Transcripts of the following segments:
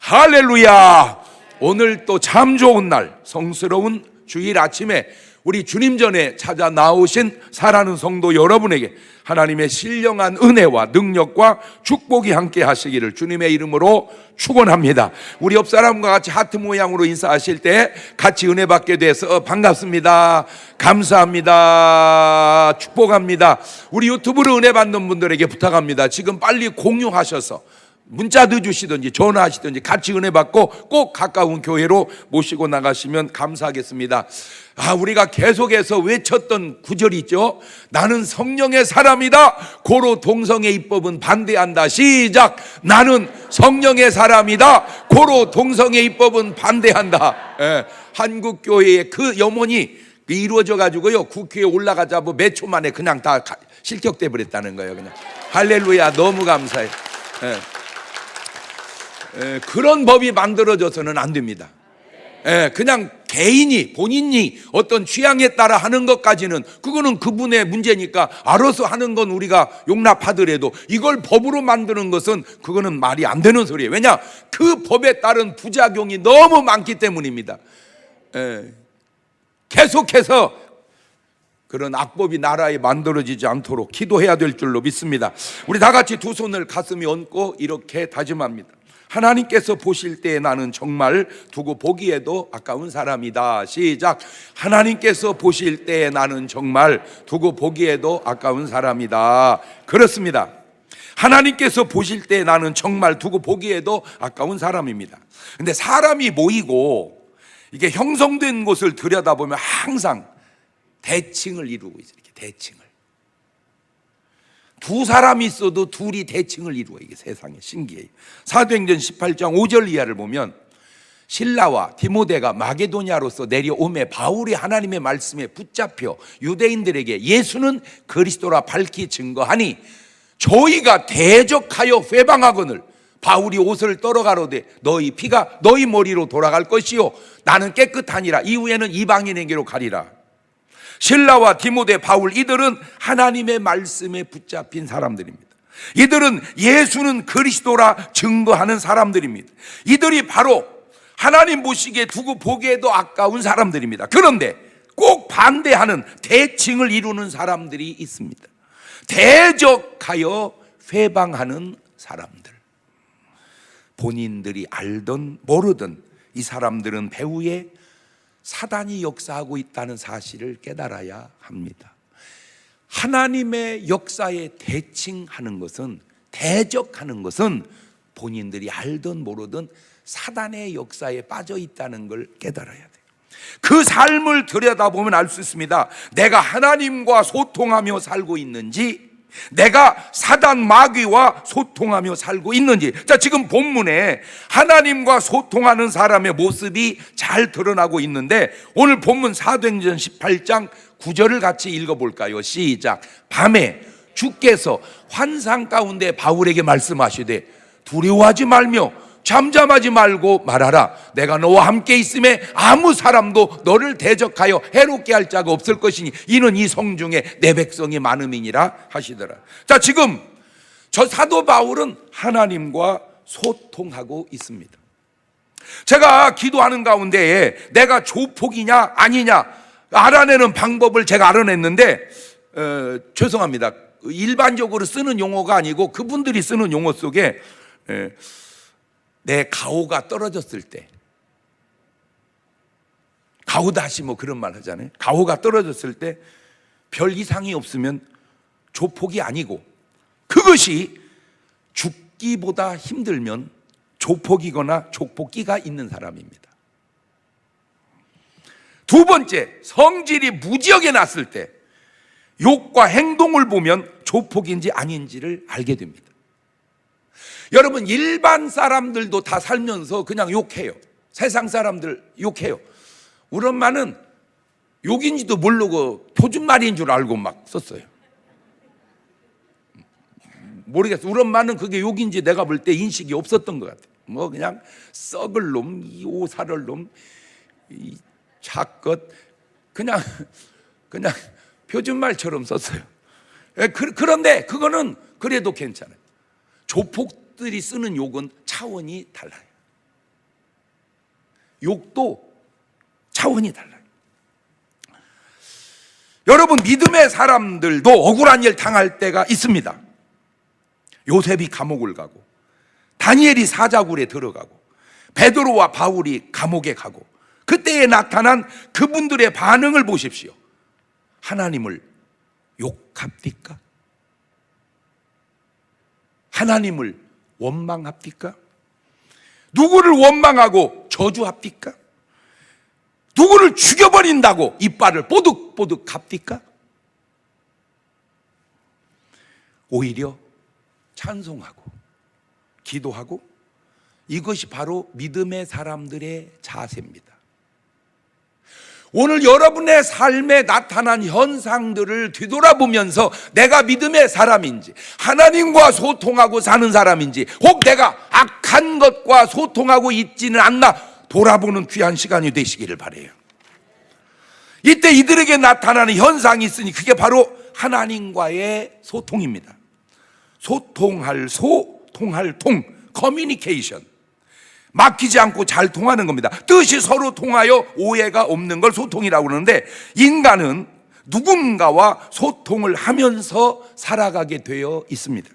할렐루야. 오늘 또 참 좋은 날, 성스러운 주일 아침에 우리 주님 전에 찾아 나오신 사랑하는 성도 여러분에게 하나님의 신령한 은혜와 능력과 축복이 함께 하시기를 주님의 이름으로 축원합니다. 우리 옆 사람과 같이 하트 모양으로 인사하실 때 같이 은혜 받게 돼서 반갑습니다, 감사합니다, 축복합니다. 우리 유튜브로 은혜 받는 분들에게 부탁합니다. 지금 빨리 공유하셔서 문자 넣어주시든지 전화하시든지 같이 은혜 받고 꼭 가까운 교회로 모시고 나가시면 감사하겠습니다. 우리가 계속해서 외쳤던 구절이 있죠. 나는 성령의 사람이다, 고로 동성애 입법은 반대한다. 시작. 나는 성령의 사람이다, 고로 동성애 입법은 반대한다. 한국교회의 그 염원이 이루어져 가지고요, 국회에 올라가자 몇 초 만에 그냥 다 실격돼 버렸다는 거예요. 그냥 할렐루야, 너무 감사해요. 그런 법이 만들어져서는 안 됩니다. 그냥 개인이 본인이 어떤 취향에 따라 하는 것까지는 그거는 그분의 문제니까 알아서 하는 건 우리가 용납하더라도 이걸 법으로 만드는 것은 그거는 말이 안 되는 소리예요. 왜냐? 그 법에 따른 부작용이 너무 많기 때문입니다. 계속해서 그런 악법이 나라에 만들어지지 않도록 기도해야 될 줄로 믿습니다. 우리 다 같이 두 손을 가슴에 얹고 이렇게 다짐합니다. 하나님께서 보실 때 나는 정말 두고 보기에도 아까운 사람이다. 시작. 하나님께서 보실 때 나는 정말 두고 보기에도 아까운 사람이다. 그렇습니다. 하나님께서 보실 때 나는 정말 두고 보기에도 아까운 사람입니다. 근데 사람이 모이고 이게 형성된 곳을 들여다보면 항상 대칭을 이루고 있어요. 이렇게 대칭을. 두 사람이 있어도 둘이 대칭을 이루어. 이게 세상에 신기해요. 사도행전 18장 5절 이하를 보면 실라와 디모데가 마게도냐로서 내려오매 바울이 하나님의 말씀에 붙잡혀 유대인들에게 예수는 그리스도라 밝히 증거하니 저희가 대적하여 회방하거늘 바울이 옷을 떨어가로되 너희 피가 너희 머리로 돌아갈 것이요 나는 깨끗하니라. 이후에는 이방인에게로 가리라. 실라와 디모데, 바울, 이들은 하나님의 말씀에 붙잡힌 사람들입니다. 이들은 예수는 그리스도라 증거하는 사람들입니다. 이들이 바로 하나님 보시기에 두고 보기에도 아까운 사람들입니다. 그런데 꼭 반대하는 대칭을 이루는 사람들이 있습니다. 대적하여 회방하는 사람들. 본인들이 알든 모르든 이 사람들은 배후에 사단이 역사하고 있다는 사실을 깨달아야 합니다. 하나님의 역사에 대칭하는 것은, 대적하는 것은 본인들이 알든 모르든 사단의 역사에 빠져 있다는 걸 깨달아야 돼요. 그 삶을 들여다보면 알 수 있습니다. 내가 하나님과 소통하며 살고 있는지, 내가 사단 마귀와 소통하며 살고 있는지. 자, 지금 본문에 하나님과 소통하는 사람의 모습이 잘 드러나고 있는데 오늘 본문 사도행전 18장 9절을 같이 읽어볼까요? 시작. 밤에 주께서 환상 가운데 바울에게 말씀하시되 두려워하지 말며 잠잠하지 말고 말하라. 내가 너와 함께 있음에 아무 사람도 너를 대적하여 해롭게 할 자가 없을 것이니 이는 이 성중에 내 백성이 많음이니라 하시더라. 자, 지금 저 사도 바울은 하나님과 소통하고 있습니다. 제가 기도하는 가운데에 내가 조폭이냐 아니냐 알아내는 방법을 제가 알아냈는데 죄송합니다. 일반적으로 쓰는 용어가 아니고 그분들이 쓰는 용어 속에 내 가오가 떨어졌을 때, 가오다시 그런 말 하잖아요. 가오가 떨어졌을 때 별 이상이 없으면 조폭이 아니고 그것이 죽기보다 힘들면 조폭이거나 족복기가 있는 사람입니다. 두 번째, 성질이 무지하게 났을 때 욕과 행동을 보면 조폭인지 아닌지를 알게 됩니다. 여러분, 일반 사람들도 다 살면서 그냥 욕해요. 세상 사람들 욕해요. 우리 엄마는 욕인지도 모르고 표준말인 줄 알고 막 썼어요. 모르겠어요. 우리 엄마는 그게 욕인지 내가 볼 때 인식이 없었던 것 같아요. 그냥 썩을 놈, 이 오살을 놈, 이 작것, 그냥 표준말처럼 썼어요. 그런데 그거는 그래도 괜찮아요. 조폭들이 쓰는 욕은 차원이 달라요. 욕도 차원이 달라요. 여러분, 믿음의 사람들도 억울한 일 당할 때가 있습니다. 요셉이 감옥을 가고, 다니엘이 사자굴에 들어가고, 베드로와 바울이 감옥에 가고, 그때에 나타난 그분들의 반응을 보십시오. 하나님을 욕합니까? 하나님을 원망합니까? 누구를 원망하고 저주합니까? 누구를 죽여버린다고 이빨을 뽀득뽀득 갑니까? 오히려 찬송하고 기도하고, 이것이 바로 믿음의 사람들의 자세입니다. 오늘 여러분의 삶에 나타난 현상들을 뒤돌아보면서 내가 믿음의 사람인지, 하나님과 소통하고 사는 사람인지, 혹 내가 악한 것과 소통하고 있지는 않나 돌아보는 귀한 시간이 되시기를 바라요. 이때 이들에게 나타나는 현상이 있으니 그게 바로 하나님과의 소통입니다. 소통할 소, 통할 통, 커뮤니케이션. 막히지 않고 잘 통하는 겁니다. 뜻이 서로 통하여 오해가 없는 걸 소통이라고 그러는데, 인간은 누군가와 소통을 하면서 살아가게 되어 있습니다.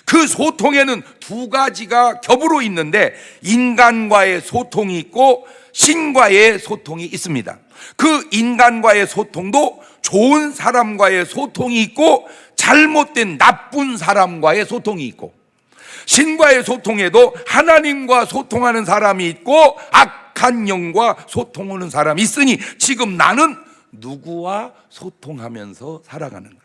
그 소통에는 두 가지가 겹으로 있는데, 인간과의 소통이 있고 신과의 소통이 있습니다. 그 인간과의 소통도 좋은 사람과의 소통이 있고 잘못된 나쁜 사람과의 소통이 있고, 신과의 소통에도 하나님과 소통하는 사람이 있고 악한 영과 소통하는 사람이 있으니, 지금 나는 누구와 소통하면서 살아가는가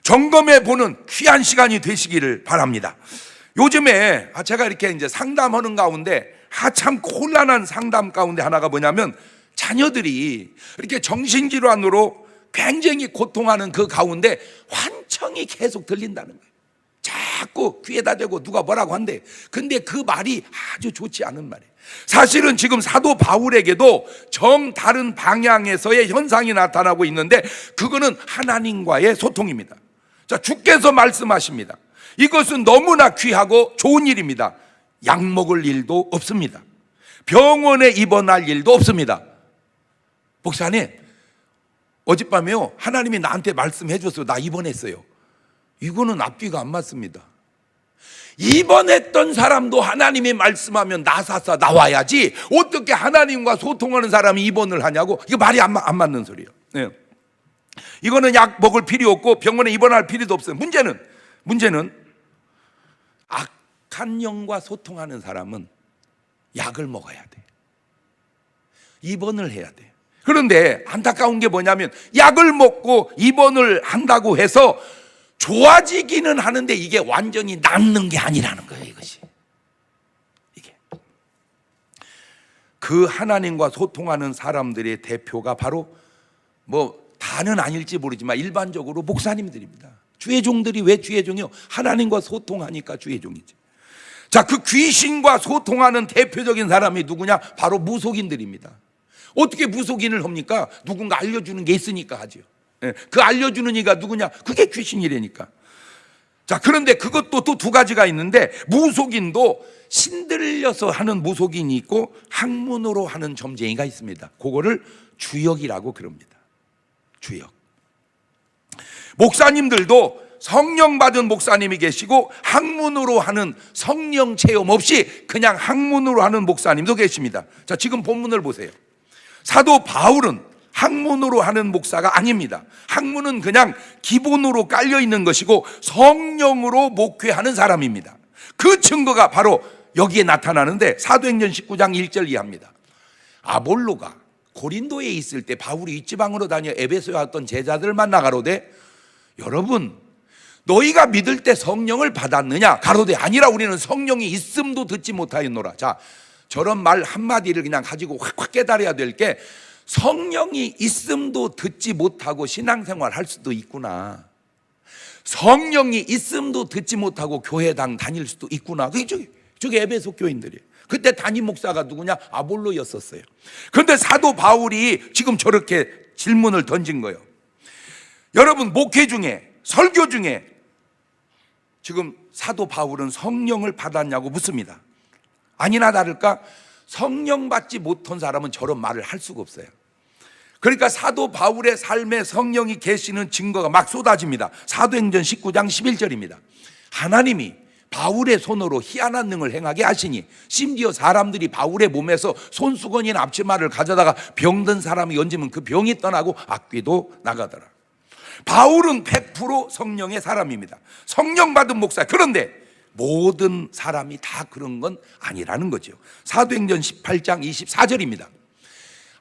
점검해 보는 귀한 시간이 되시기를 바랍니다. 요즘에 제가 이렇게 이제 상담하는 가운데 참 곤란한 상담 가운데 하나가 뭐냐면, 자녀들이 이렇게 정신질환으로 굉장히 고통하는 그 가운데 환청이 계속 들린다는 거예요. 자꾸 귀에다 대고 누가 뭐라고 한대. 근데 그 말이 아주 좋지 않은 말이에요. 사실은 지금 사도 바울에게도 정 다른 방향에서의 현상이 나타나고 있는데, 그거는 하나님과의 소통입니다. 자, 주께서 말씀하십니다. 이것은 너무나 귀하고 좋은 일입니다. 약 먹을 일도 없습니다. 병원에 입원할 일도 없습니다. 목사님, 어젯밤에요 하나님이 나한테 말씀해 줬어요. 나 입원했어요. 이거는 앞뒤가 안 맞습니다. 입원했던 사람도 하나님이 말씀하면 나사사 나와야지, 어떻게 하나님과 소통하는 사람이 입원을 하냐고. 이거 말이 안 맞는 소리예요. 네. 이거는 약 먹을 필요 없고 병원에 입원할 필요도 없어요. 문제는 악한 영과 소통하는 사람은 약을 먹어야 돼. 입원을 해야 돼. 그런데 안타까운 게 뭐냐면, 약을 먹고 입원을 한다고 해서 좋아지기는 하는데 이게 완전히 낫는 게 아니라는 거예요. 이것이 이게 그 하나님과 소통하는 사람들의 대표가 바로 다는 아닐지 모르지만 일반적으로 목사님들입니다. 주의 종들이 왜 주의 종이요? 하나님과 소통하니까 주의 종이지. 자, 그 귀신과 소통하는 대표적인 사람이 누구냐? 바로 무속인들입니다. 어떻게 무속인을 합니까? 누군가 알려주는 게 있으니까 하죠. 그 알려주는 이가 누구냐? 그게 귀신이라니까. 자, 그런데 그것도 또 두 가지가 있는데, 무속인도 신들려서 하는 무속인이 있고 학문으로 하는 점쟁이가 있습니다. 그거를 주역이라고 그럽니다. 주역. 목사님들도 성령 받은 목사님이 계시고 학문으로 하는 성령 체험 없이 그냥 학문으로 하는 목사님도 계십니다. 자, 지금 본문을 보세요. 사도 바울은 학문으로 하는 목사가 아닙니다. 학문은 그냥 기본으로 깔려 있는 것이고 성령으로 목회하는 사람입니다. 그 증거가 바로 여기에 나타나는데, 사도행전 19장 1절 이하입니다. 아볼로가 고린도에 있을 때 바울이 윗지방으로 다녀 에베소에 왔던 제자들을 만나 가로되, 여러분 너희가 믿을 때 성령을 받았느냐? 가로되 아니라 우리는 성령이 있음도 듣지 못하였노라. 자, 저런 말 한마디를 그냥 가지고 확 깨달아야 될 게, 성령이 있음도 듣지 못하고 신앙생활 할 수도 있구나. 성령이 있음도 듣지 못하고 교회당 다닐 수도 있구나. 저기 에베소 교인들이에요. 그때 담임 목사가 누구냐? 아볼로였었어요. 그런데 사도 바울이 지금 저렇게 질문을 던진 거예요. 여러분, 목회 중에, 설교 중에 지금 사도 바울은 성령을 받았냐고 묻습니다. 아니나 다를까 성령 받지 못한 사람은 저런 말을 할 수가 없어요. 그러니까 사도 바울의 삶에 성령이 계시는 증거가 막 쏟아집니다. 사도행전 19장 11절입니다. 하나님이 바울의 손으로 희한한 능을 행하게 하시니 심지어 사람들이 바울의 몸에서 손수건이나 앞치마를 가져다가 병든 사람이 얹으면 그 병이 떠나고 악귀도 나가더라. 바울은 100% 성령의 사람입니다. 성령 받은 목사. 그런데 모든 사람이 다 그런 건 아니라는 거죠. 사도행전 18장 24절입니다.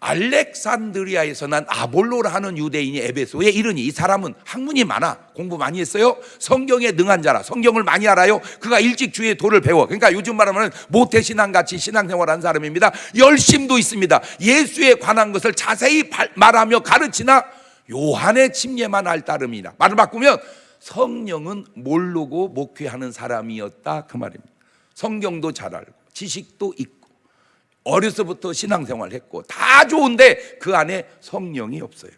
알렉산드리아에서 난 아볼로라 하는 유대인이 에베소에 이르니 이 사람은 학문이 많아, 공부 많이 했어요. 성경에 능한 자라, 성경을 많이 알아요. 그가 일찍 주의 도를 배워. 그러니까 요즘 말하면 모태신앙같이 신앙생활한 사람입니다. 열심도 있습니다. 예수에 관한 것을 자세히 말하며 가르치나 요한의 침례만 알 따름이라. 말을 바꾸면 성령은 모르고 목회하는 사람이었다, 그 말입니다. 성경도 잘 알고 지식도 있고 어려서부터 신앙생활을 했고 다 좋은데 그 안에 성령이 없어요.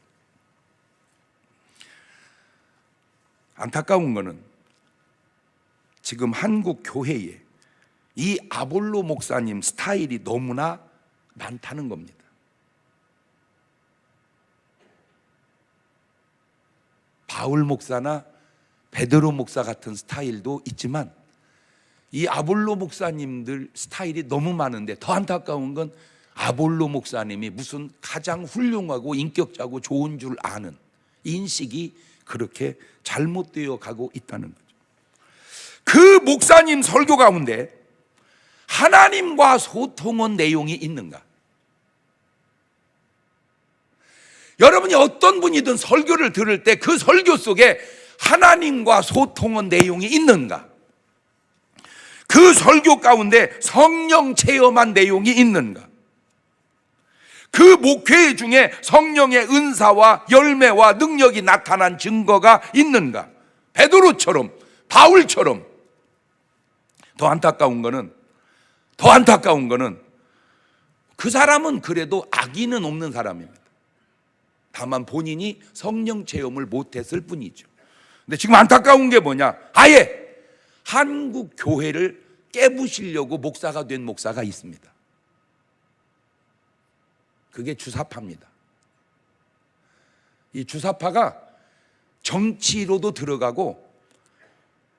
안타까운 거는 지금 한국 교회에 이 아볼로 목사님 스타일이 너무나 많다는 겁니다. 바울 목사나 베드로 목사 같은 스타일도 있지만 이 아볼로 목사님들 스타일이 너무 많은데 더 안타까운 건 아볼로 목사님이 무슨 가장 훌륭하고 인격자고 좋은 줄 아는 인식이 그렇게 잘못되어 가고 있다는 거죠. 그 목사님 설교 가운데 하나님과 소통한 내용이 있는가? 여러분이 어떤 분이든 설교를 들을 때 그 설교 속에 하나님과 소통한 내용이 있는가? 그 설교 가운데 성령 체험한 내용이 있는가? 그 목회 중에 성령의 은사와 열매와 능력이 나타난 증거가 있는가? 베드로처럼, 바울처럼. 더 안타까운 거는 그 사람은 그래도 악의는 없는 사람입니다. 다만 본인이 성령 체험을 못했을 뿐이죠. 근데 지금 안타까운 게 뭐냐? 아예 한국 교회를 깨부시려고 목사가 된 목사가 있습니다. 그게 주사파입니다. 이 주사파가 정치로도 들어가고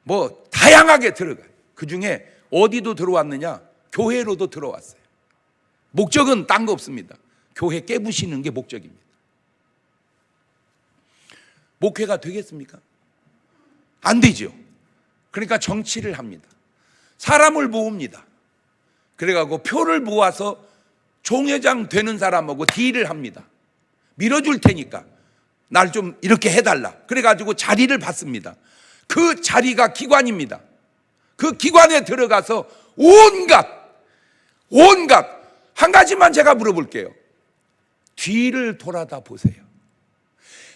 뭐 다양하게 들어가요. 그 중에 어디도 들어왔느냐? 교회로도 들어왔어요. 목적은 딴 거 없습니다. 교회 깨부시는 게 목적입니다. 목회가 되겠습니까? 안 되죠. 그러니까 정치를 합니다. 사람을 모읍니다. 그래가지고 표를 모아서 종회장 되는 사람하고 딜을 합니다. 밀어줄 테니까 날 좀 이렇게 해달라. 그래가지고 자리를 받습니다. 그 자리가 기관입니다. 그 기관에 들어가서 온갖 한 가지만 제가 물어볼게요. 뒤를 돌아다 보세요.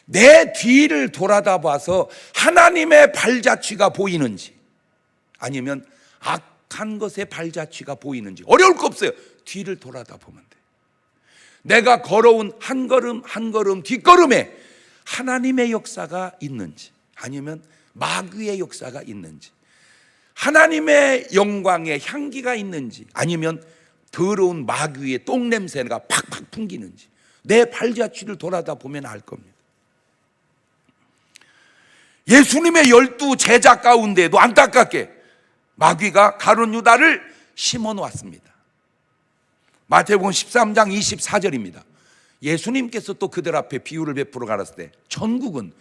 내 뒤를 돌아다 봐서 하나님의 발자취가 보이는지 아니면 악한 것의 발자취가 보이는지 어려울 거 없어요. 뒤를 돌아다 보면 돼. 내가 걸어온 한 걸음 한 걸음 뒷걸음에 하나님의 역사가 있는지 아니면 마귀의 역사가 있는지 하나님의 영광의 향기가 있는지 아니면 더러운 마귀의 똥냄새가 팍팍 풍기는지 내 발자취를 돌아다 보면 알 겁니다. 예수님의 12 제자 가운데도 안타깝게 마귀가 가룟 유다를 심어 놓았습니다. 마태복음 13장 24절입니다. 예수님께서 또 그들 앞에 비유를 베풀어 가라사대 때 전국은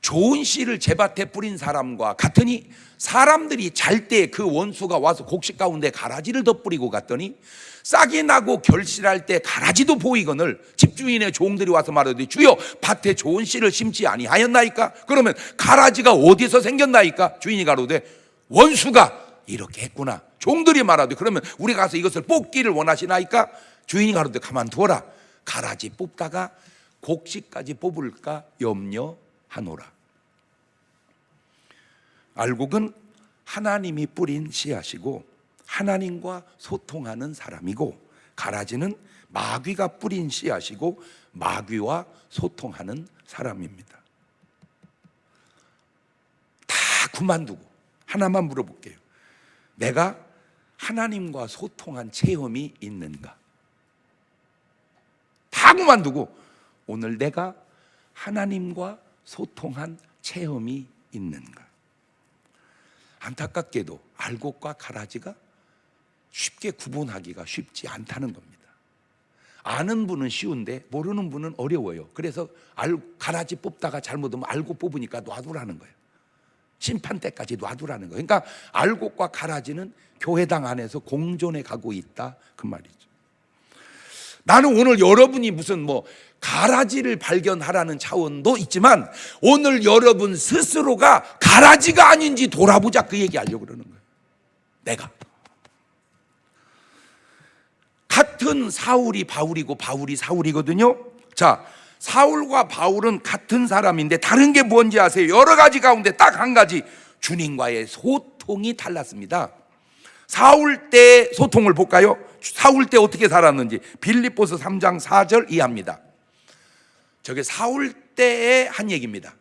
좋은 씨를 제밭에 뿌린 사람과 같으니 사람들이 잘 때 그 원수가 와서 곡식 가운데 가라지를 더 뿌리고 갔더니 싹이 나고 결실할 때 가라지도 보이거늘 집주인의 종들이 와서 말하되 주여 밭에 좋은 씨를 심지 아니하였나이까? 그러면 가라지가 어디서 생겼나이까? 주인이 가로되 원수가 이렇게 했구나. 종들이 말하되 그러면 우리가 가서 이것을 뽑기를 원하시나이까? 주인이 가로되 가만두어라. 가라지 뽑다가 곡식까지 뽑을까 염려하노라. 알곡은 하나님이 뿌린 씨앗이고 하나님과 소통하는 사람이고 가라지는 마귀가 뿌린 씨앗이고 마귀와 소통하는 사람입니다. 다 그만두고 하나만 물어볼게요. 내가 하나님과 소통한 체험이 있는가? 다 그만두고 오늘 내가 하나님과 소통한 체험이 있는가? 안타깝게도 알곡과 가라지가 쉽게 구분하기가 쉽지 않다는 겁니다. 아는 분은 쉬운데 모르는 분은 어려워요. 그래서 가라지 뽑다가 잘못하면 알곡 뽑으니까 놔두라는 거예요. 심판 때까지 놔두라는 거예요. 그러니까 알곡과 가라지는 교회당 안에서 공존해 가고 있다, 그 말이죠. 나는 오늘 여러분이 무슨 가라지를 발견하라는 차원도 있지만 오늘 여러분 스스로가 가라지가 아닌지 돌아보자, 그 얘기 하려고 그러는 거예요. 내가 같은 사울이 바울이고 바울이 사울이거든요. 자, 사울과 바울은 같은 사람인데 다른 게 뭔지 아세요? 여러 가지 가운데 딱 한 가지, 주님과의 소통이 달랐습니다. 사울 때 소통을 볼까요? 사울 때 어떻게 살았는지 빌립보서 3장 4절 이하입니다. 저게 사울 때의 한 얘기입니다.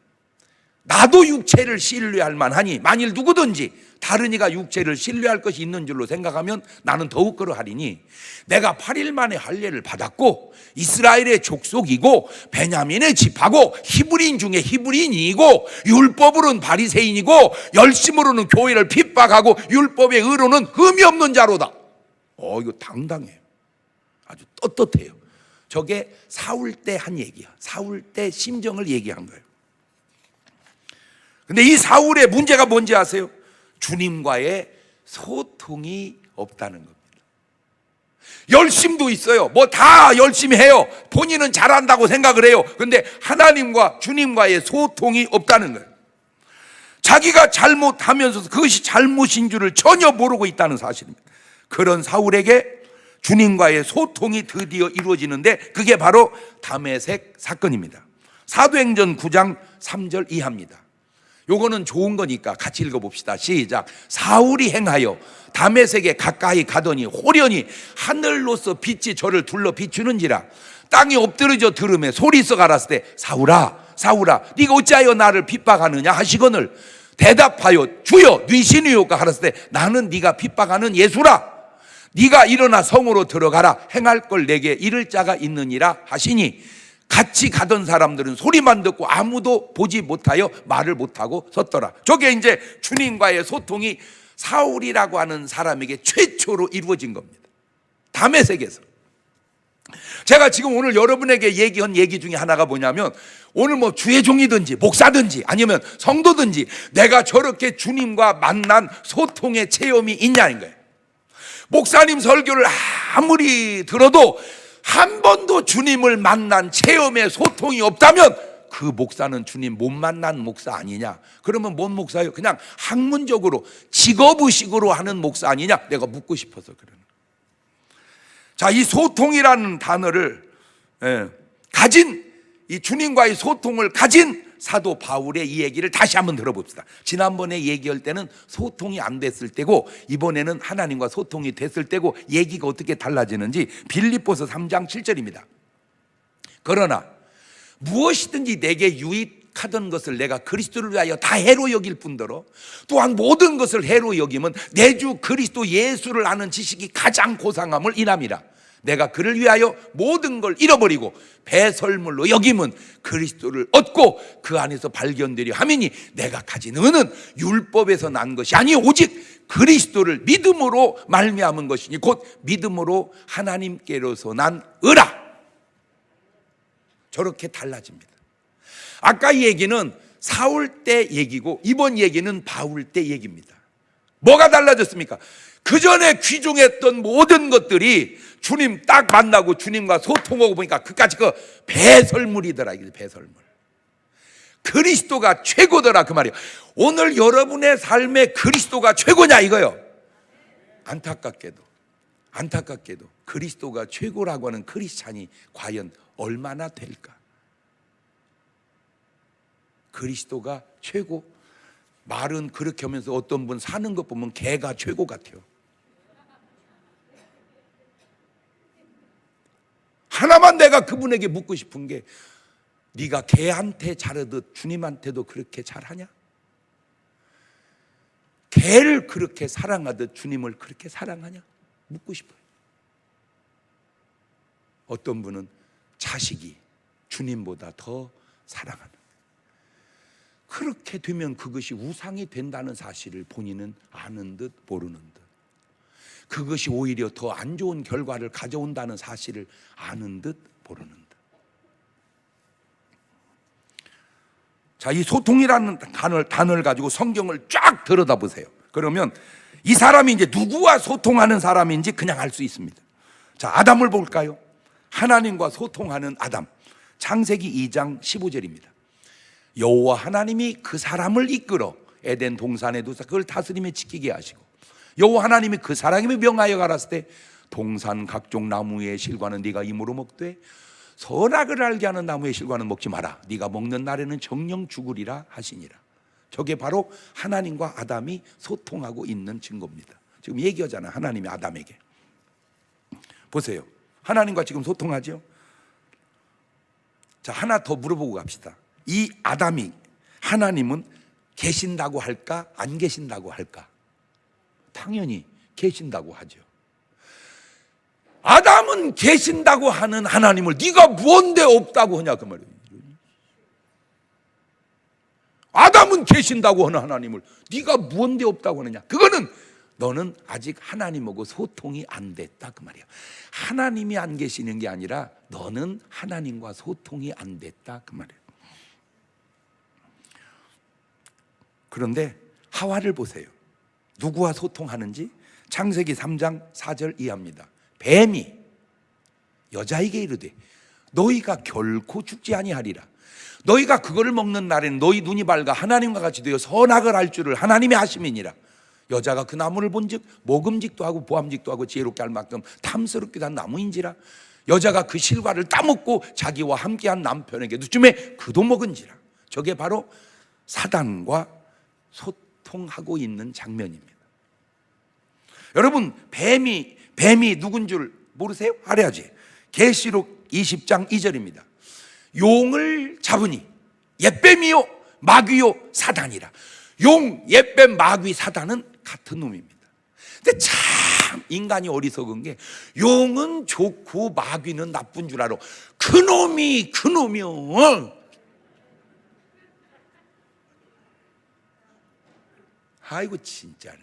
나도 육체를 신뢰할 만하니 만일 누구든지 다른 이가 육체를 신뢰할 것이 있는 줄로 생각하면 나는 더욱 그러하리니 내가 8일 만에 할례를 받았고 이스라엘의 족속이고 베냐민의 집하고 히브리인 중에 히브리인이고 율법으로는 바리새인이고 열심으로는 교회를 핍박하고 율법의 의로는 흠이 없는 자로다. 이거 당당해요. 아주 떳떳해요. 저게 사울 때 한 얘기야. 사울 때 심정을 얘기한 거예요. 근데 이 사울의 문제가 뭔지 아세요? 주님과의 소통이 없다는 겁니다. 열심도 있어요. 다 열심히 해요. 본인은 잘한다고 생각을 해요. 근데 하나님과 주님과의 소통이 없다는 거예요. 자기가 잘못하면서 그것이 잘못인 줄을 전혀 모르고 있다는 사실입니다. 그런 사울에게 주님과의 소통이 드디어 이루어지는데 그게 바로 다메섹 사건입니다. 사도행전 9장 3절 이하입니다. 요거는 좋은 거니까 같이 읽어봅시다. 시작. 사울이 행하여 다메섹에 가까이 가더니 호련히 하늘로서 빛이 저를 둘러 비추는지라. 땅이 엎드러져 들음에 소리서 갈았을 때 사울아 사울아 네가 어찌하여 나를 핍박하느냐 하시거늘 대답하여 주여 네 신이요까 하랬을 때 나는 네가 핍박하는 예수라. 네가 일어나 성으로 들어가라. 행할 걸 내게 이를 자가 있느니라 하시니 같이 가던 사람들은 소리만 듣고 아무도 보지 못하여 말을 못하고 섰더라. 저게 이제 주님과의 소통이 사울이라고 하는 사람에게 최초로 이루어진 겁니다. 다메섹에서. 제가 지금 오늘 여러분에게 얘기한 얘기 중에 하나가 뭐냐면 오늘 주의 종이든지 목사든지 아니면 성도든지 내가 저렇게 주님과 만난 소통의 체험이 있냐는 거예요. 목사님 설교를 아무리 들어도 한 번도 주님을 만난 체험의 소통이 없다면 그 목사는 주님 못 만난 목사 아니냐? 그러면 뭔 목사예요? 그냥 학문적으로 직업의식으로 하는 목사 아니냐? 내가 묻고 싶어서 그러는. 자, 이 소통이라는 단어를 가진 이 주님과의 소통을 가진 사도 바울의 이 얘기를 다시 한번 들어봅시다. 지난번에 얘기할 때는 소통이 안 됐을 때고 이번에는 하나님과 소통이 됐을 때고 얘기가 어떻게 달라지는지 빌립보서 3장 7절입니다. 그러나 무엇이든지 내게 유익하던 것을 내가 그리스도를 위하여 다 해로 여길 뿐더러 또한 모든 것을 해로 여김은 내 주 그리스도 예수를 아는 지식이 가장 고상함을 인함이라. 내가 그를 위하여 모든 걸 잃어버리고 배설물로 여김은 그리스도를 얻고 그 안에서 발견되려 함이니 내가 가진 은은 율법에서 난 것이 아니 오직 그리스도를 믿음으로 말미암은 것이니 곧 믿음으로 하나님께로서 난 의라. 저렇게 달라집니다. 아까 이 얘기는 사울 때 얘기고 이번 얘기는 바울 때 얘기입니다. 뭐가 달라졌습니까? 그 전에 귀중했던 모든 것들이 주님 딱 만나고 주님과 소통하고 보니까 그까지 그 배설물이더라. 이게 배설물. 그리스도가 최고더라 그 말이에요. 오늘 여러분의 삶에 그리스도가 최고냐 이거요. 안타깝게도 그리스도가 최고라고 하는 크리스찬이 과연 얼마나 될까? 그리스도가 최고. 말은 그렇게 하면서 어떤 분 사는 것 보면 개가 최고 같아요. 하나만 내가 그분에게 묻고 싶은 게 네가 개한테 잘하듯 주님한테도 그렇게 잘하냐? 개를 그렇게 사랑하듯 주님을 그렇게 사랑하냐? 묻고 싶어요. 어떤 분은 자식이 주님보다 더 사랑하는, 그렇게 되면 그것이 우상이 된다는 사실을 본인은 아는 듯 모르는 듯, 그것이 오히려 더 안 좋은 결과를 가져온다는 사실을 아는 듯 모르는 듯. 자, 이 소통이라는 단어를 가지고 성경을 쫙 들여다보세요. 그러면 이 사람이 이제 누구와 소통하는 사람인지 그냥 알 수 있습니다. 자, 아담을 볼까요? 하나님과 소통하는 아담. 창세기 2장 15절입니다. 여호와 하나님이 그 사람을 이끌어 에덴 동산에 두사 그걸 다스리며 지키게 하시고, 여호와 하나님이 그 사람에게 명하여 가라사대 때 동산 각종 나무의 실과는 네가 임으로 먹되 선악을 알게 하는 나무의 실과는 먹지 마라. 네가 먹는 날에는 정령 죽으리라 하시니라. 저게 바로 하나님과 아담이 소통하고 있는 증거입니다. 지금 얘기하잖아요. 하나님이 아담에게. 보세요. 하나님과 지금 소통하죠. 자, 하나 더 물어보고 갑시다. 이 아담이, 하나님은 계신다고 할까? 안 계신다고 할까? 당연히 계신다고 하죠. 아담은 계신다고 하는 하나님을 네가 무언데 없다고 하냐 그 말이에요. 아담은 계신다고 하는 하나님을 네가 무언데 없다고 하느냐, 그거는 너는 아직 하나님하고 소통이 안 됐다 그 말이야. 하나님이 안 계시는 게 아니라 너는 하나님과 소통이 안 됐다 그 말이야. 그런데 하와를 보세요. 누구와 소통하는지 창세기 3장 4절 이하입니다. 뱀이 여자에게 이르되 너희가 결코 죽지 아니하리라. 너희가 그거를 먹는 날에는 너희 눈이 밝아 하나님과 같이 되어 선악을 알 줄을 하나님이 아심이니라. 여자가 그 나무를 본즉 먹음직도 하고 보암직도 하고 지혜롭게 할 만큼 탐스럽기도 한 나무인지라. 여자가 그 실과를 따먹고 자기와 함께한 남편에게 누쯤에 그도 먹은지라. 저게 바로 사단과 소통하고 있는 장면입니다. 여러분, 뱀이 누군 줄 모르세요? 알아야지. 계시록 20장 2절입니다. 용을 잡으니 옛뱀이요 마귀요 사단이라. 용, 옛뱀, 마귀, 사단은 같은 놈입니다. 근데 참 인간이 어리석은 게 용은 좋고 마귀는 나쁜 줄 알아. 그놈이요. 아이고 진짜네.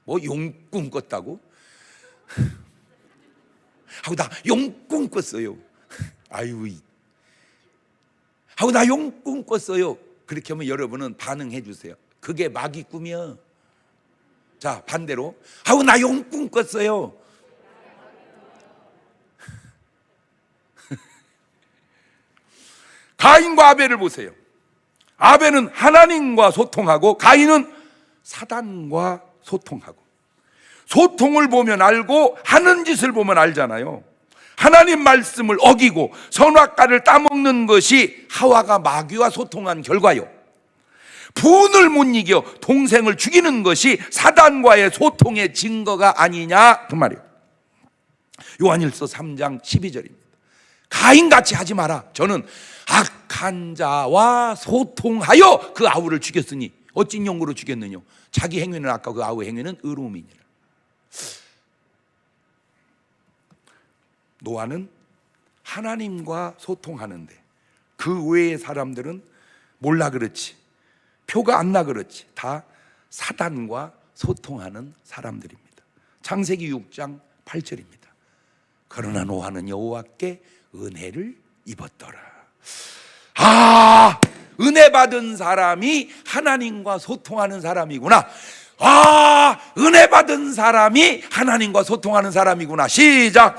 뭐 용 꿈꿨다고? 하고 나 용 꿈꿨어요. 아이고, 하고 나 용 꿈꿨어요. 그렇게 하면 여러분은 반응해 주세요. 그게 마귀 꿈이야. 자, 반대로 하고 나 용 꿈꿨어요. 가인과 아벨을 보세요. 아벨은 하나님과 소통하고 가인은 사단과 소통하고. 소통을 보면 알고 하는 짓을 보면 알잖아요. 하나님 말씀을 어기고 선악과를 따먹는 것이 하와가 마귀와 소통한 결과요. 분을 못 이겨 동생을 죽이는 것이 사단과의 소통의 증거가 아니냐 그 말이에요. 요한일서 3장 12절입니다. 가인같이 하지 마라. 저는 악한 자와 소통하여 그 아우를 죽였으니 어찐 용으로 죽였느냐. 자기 행위는 악하고 그 아우의 행위는 의로움이니라. 노아는 하나님과 소통하는데 그 외의 사람들은 몰라 그렇지, 표가 안 나 그렇지, 다 사단과 소통하는 사람들입니다. 창세기 6장 8절입니다. 그러나 노아는 여호와께 은혜를 입었더라. 아, 은혜 받은 사람이 하나님과 소통하는 사람이구나. 아, 은혜 받은 사람이 하나님과 소통하는 사람이구나. 시작.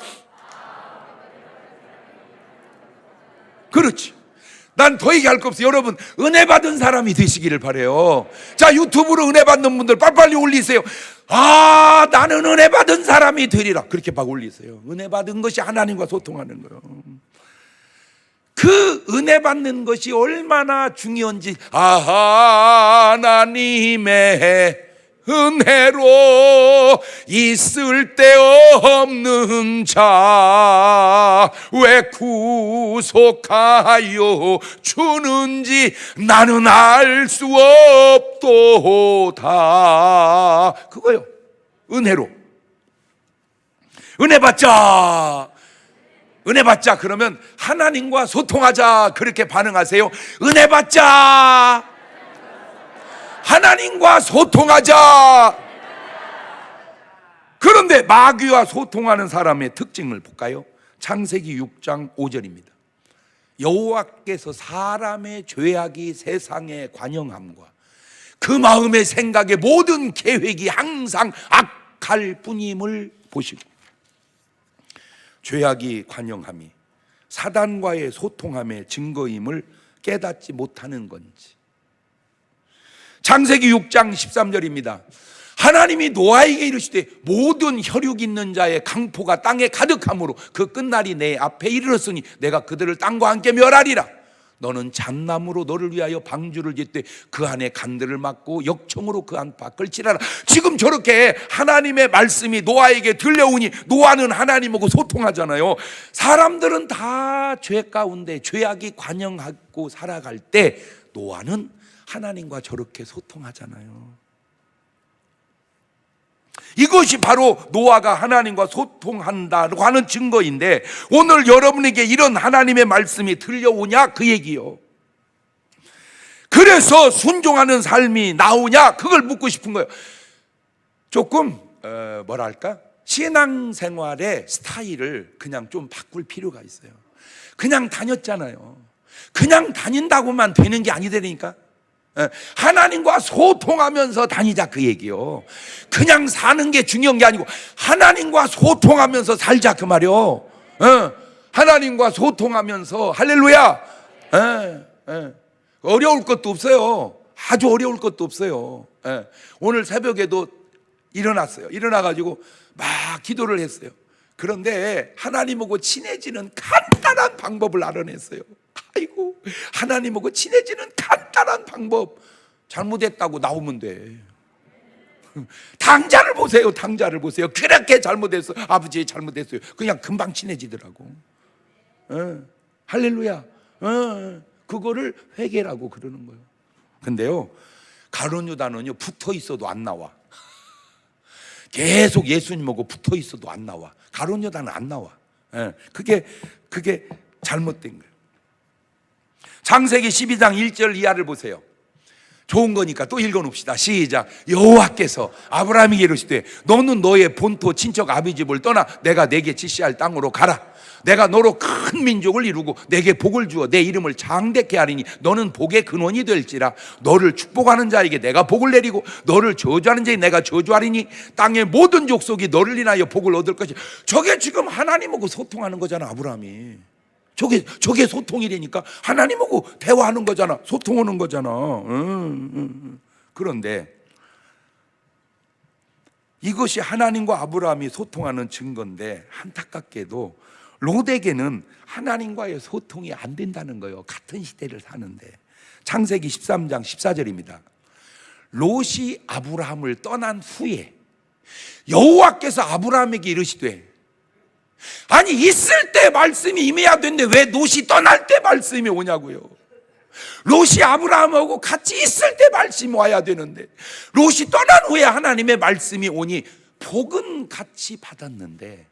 그렇지. 난 더 얘기할 거 없어요. 여러분, 은혜 받은 사람이 되시기를 바라요. 자, 유튜브로 은혜 받는 분들 빨리빨리 올리세요. 아, 나는 은혜 받은 사람이 되리라. 그렇게 막 올리세요. 은혜 받은 것이 하나님과 소통하는 거예요. 그 은혜 받는 것이 얼마나 중요한지. 아, 하나님의 은혜로 있을 데 없는 자 왜 구속하여 주는지 나는 알 수 없도다. 그거요. 은혜로. 은혜 받자. 은혜 받자 그러면 하나님과 소통하자 그렇게 반응하세요. 은혜 받자. 하나님과 소통하자. 그런데 마귀와 소통하는 사람의 특징을 볼까요? 창세기 6장 5절입니다. 여호와께서 사람의 죄악이 세상에 관영함과 그 마음의 생각의 모든 계획이 항상 악할 뿐임을 보시고, 죄악이 관영함이 사단과의 소통함의 증거임을 깨닫지 못하는 건지. 창세기 6장 13절입니다. 하나님이 노아에게 이르시되 모든 혈육 있는 자의 강포가 땅에 가득함으로 그 끝날이 내 앞에 이르렀으니 내가 그들을 땅과 함께 멸하리라. 너는 잣나무로 너를 위하여 방주를 짓되 그 안에 간들을 막고 역청으로 그 안팎을 칠하라. 지금 저렇게 하나님의 말씀이 노아에게 들려오니 노아는 하나님하고 소통하잖아요. 사람들은 다 죄 가운데 죄악이 관영하고 살아갈 때 노아는 하나님과 저렇게 소통하잖아요. 이것이 바로 노아가 하나님과 소통한다고 하는 증거인데, 오늘 여러분에게 이런 하나님의 말씀이 들려오냐 그 얘기요. 그래서 순종하는 삶이 나오냐 그걸 묻고 싶은 거예요. 조금 뭐랄까 신앙생활의 스타일을 그냥 좀 바꿀 필요가 있어요. 그냥 다녔잖아요. 그냥 다닌다고만 되는 게 아니되니까 하나님과 소통하면서 다니자 그 얘기요. 그냥 사는 게 중요한 게 아니고 하나님과 소통하면서 살자 그 말이요. 하나님과 소통하면서 할렐루야. 어려울 것도 없어요. 아주 어려울 것도 없어요. 오늘 새벽에도 일어났어요. 일어나가지고 막 기도를 했어요. 그런데 하나님하고 친해지는 간단한 방법을 알아냈어요. 아이고, 하나님하고 친해지는 간단한 방법. 잘못했다고 나오면 돼. 당자를 보세요. 당자를 보세요. 그렇게 잘못했어. 아버지 잘못했어요. 그냥 금방 친해지더라고. 할렐루야. 그거를 회개라고 그러는 거예요. 근데요, 가룟 유다는요 붙어 있어도 안 나와. 계속 예수님하고 붙어 있어도 안 나와. 가룟 유다는 안 나와. 그게 잘못된 거예요. 창세기 12장 1절 이하를 보세요. 좋은 거니까 또 읽어놓읍시다. 시작. 여호와께서 아브라함에게 이르시되 너는 너의 본토 친척 아비 집을 떠나 내가 내게 지시할 땅으로 가라. 내가 너로 큰 민족을 이루고 내게 복을 주어 내 이름을 장대케 하리니 너는 복의 근원이 될지라. 너를 축복하는 자에게 내가 복을 내리고 너를 저주하는 자에게 내가 저주하리니 땅의 모든 족속이 너를 인하여 복을 얻을 것이야. 저게 지금 하나님하고 소통하는 거잖아. 아브라함이 저게 소통이라니까. 하나님하고 대화하는 거잖아. 소통하는 거잖아. 그런데 이것이 하나님과 아브라함이 소통하는 증거인데 안타깝게도 롯에게는 하나님과의 소통이 안 된다는 거예요. 같은 시대를 사는데. 창세기 13장 14절입니다. 롯이 아브라함을 떠난 후에 여호와께서 아브라함에게 이르시되, 아니 있을 때 말씀이 임해야 되는데 왜 롯이 떠날 때 말씀이 오냐고요. 롯이 아브라함하고 같이 있을 때 말씀이 와야 되는데 롯이 떠난 후에 하나님의 말씀이 오니 복은 같이 받았는데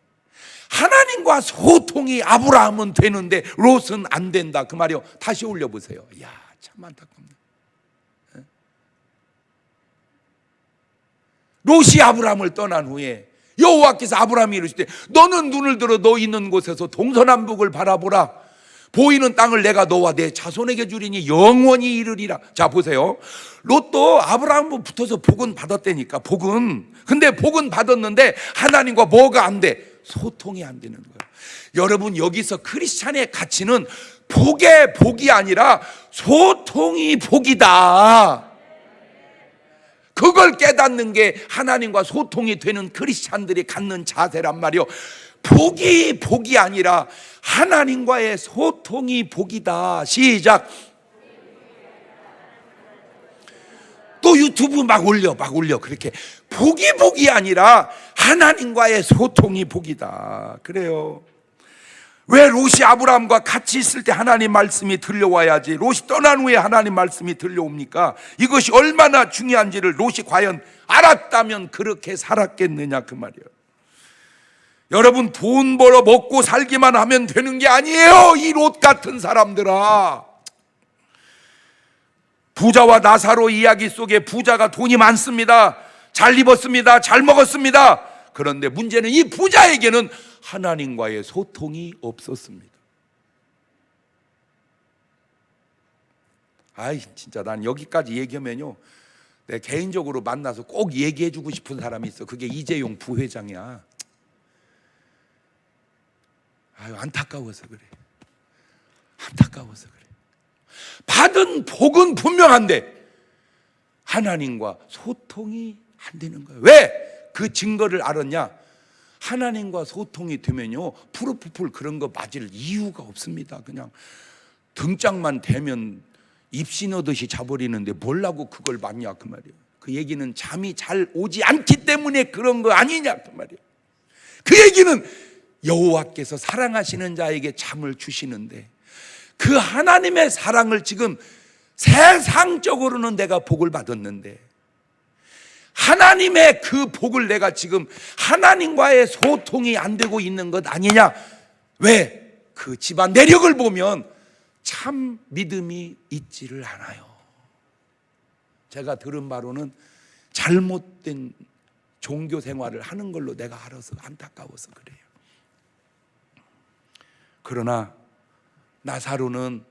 하나님과 소통이 아브라함은 되는데 롯은 안 된다 그 말이요. 다시 올려보세요. 이야, 참 안타깝네. 롯이 아브라함을 떠난 후에 여호와께서 아브라함이 이르시되 너는 눈을 들어 너 있는 곳에서 동서남북을 바라보라. 보이는 땅을 내가 너와 내 자손에게 주리니 영원히 이르리라. 자 보세요. 롯도 아브라함과 붙어서 복은 받았다니까. 근데 복은 받았는데 하나님과 뭐가 안 돼? 소통이 안 되는 거예요. 여러분, 여기서 크리스찬의 가치는 복의 복이 아니라 소통이 복이다. 그걸 깨닫는 게 하나님과 소통이 되는 크리스찬들이 갖는 자세란 말이요. 복이 아니라 하나님과의 소통이 복이다. 시작. 또 유튜브 막 올려 그렇게 복이 아니라 하나님과의 소통이 복이다. 그래요. 왜 롯이 아브라함과 같이 있을 때 하나님 말씀이 들려와야지 롯이 떠난 후에 하나님 말씀이 들려옵니까? 이것이 얼마나 중요한지를 롯이 과연 알았다면 그렇게 살았겠느냐 그 말이에요. 여러분, 돈 벌어 먹고 살기만 하면 되는 게 아니에요. 이 롯 같은 사람들아. 부자와 나사로 이야기 속에 부자가 돈이 많습니다. 잘 입었습니다. 잘 먹었습니다. 그런데 문제는 이 부자에게는 하나님과의 소통이 없었습니다. 아이, 진짜 난 여기까지 얘기하면요, 내 개인적으로 만나서 꼭 얘기해주고 싶은 사람이 있어. 그게 이재용 부회장이야. 아유, 안타까워서 그래. 안타까워서 그래. 받은 복은 분명한데 하나님과 소통이 안 되는 거예요. 왜? 그 증거를 알았냐? 하나님과 소통이 되면요, 프로포폴 그런 거 맞을 이유가 없습니다. 그냥 등짝만 대면 입신 오듯이 자버리는데 뭘라고 그걸 맞냐 그 말이에요. 그 얘기는 잠이 잘 오지 않기 때문에 그런 거 아니냐 그 말이에요. 그 얘기는 여호와께서 사랑하시는 자에게 잠을 주시는데 그 하나님의 사랑을 지금 세상적으로는 내가 복을 받았는데 하나님의 그 복을 내가 지금 하나님과의 소통이 안 되고 있는 것 아니냐? 왜? 그 집안 내력을 보면 참 믿음이 있지를 않아요. 제가 들은 바로는 잘못된 종교 생활을 하는 걸로 내가 알아서 안타까워서 그래요. 그러나 나사로는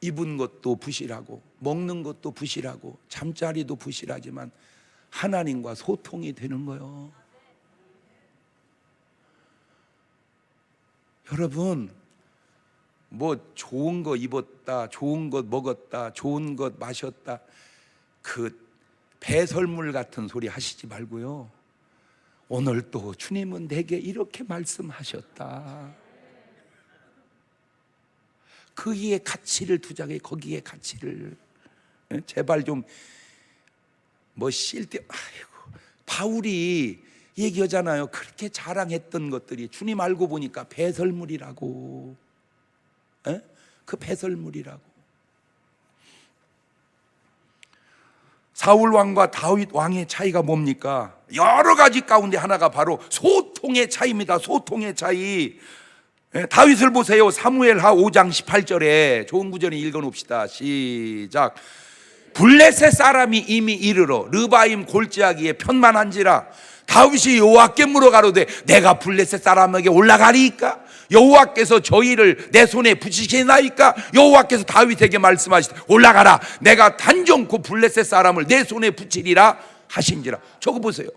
입은 것도 부실하고 먹는 것도 부실하고 잠자리도 부실하지만 하나님과 소통이 되는 거예요. 여러분, 뭐 좋은 거 입었다, 좋은 것 먹었다, 좋은 것 마셨다, 그 배설물 같은 소리 하시지 말고요, 오늘 또 주님은 내게 이렇게 말씀하셨다, 거기에 가치를 두자게. 거기에 가치를 제발 좀 뭐 쉴 때. 아이고, 바울이 얘기하잖아요. 그렇게 자랑했던 것들이 주님 알고 보니까 배설물이라고. 그 배설물이라고. 사울 왕과 다윗 왕의 차이가 뭡니까? 여러 가지 가운데 하나가 바로 소통의 차이입니다. 소통의 차이. 다윗을 보세요. 사무엘하 5장 18절에 좋은 구절을 읽어놓읍시다. 시작. 블레셋 사람이 이미 이르러 르바임 골짜기에 편만한지라 다윗이 여호와께 물어가로되 내가 블레셋 사람에게 올라가리이까? 여호와께서 저희를 내 손에 붙이시나이까? 여호와께서 다윗에게 말씀하시되 올라가라, 내가 단정코 블레셋 사람을 내 손에 붙이리라 하신지라. 저거 보세요.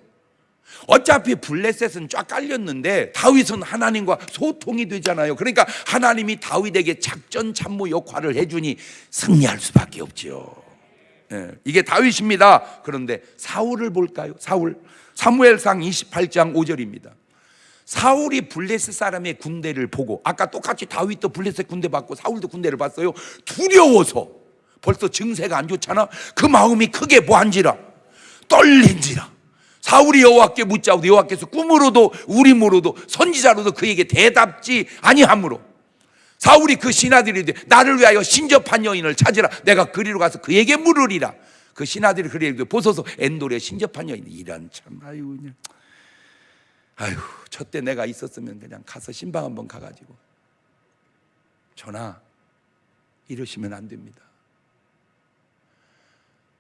어차피 블레셋은 쫙 깔렸는데 다윗은 하나님과 소통이 되잖아요. 그러니까 하나님이 다윗에게 작전 참모 역할을 해주니 승리할 수밖에 없죠. 이게 다윗입니다. 그런데 사울을 볼까요? 사울, 사무엘상 28장 5절입니다. 사울이 블레셋 사람의 군대를 보고, 아까 똑같이 다윗도 블레셋 군대 봤고 사울도 군대를 봤어요. 두려워서, 벌써 증세가 안 좋잖아. 그 마음이 크게 뭐한지라, 떨린지라. 사울이 여호와께 묻자오되 여호와께서 꿈으로도 우림으로도 선지자로도 그에게 대답지 아니하므로 사울이 그 신하들이 나를 위하여 신접한 여인을 찾으라, 내가 그리로 가서 그에게 물으리라. 그 신하들이 그에게 보소서 엔돌에 신접한 여인. 이런 참, 아유 그냥, 아유 저때 내가 있었으면 그냥 가서 신방 한번 가가지고. 전하, 이러시면 안 됩니다.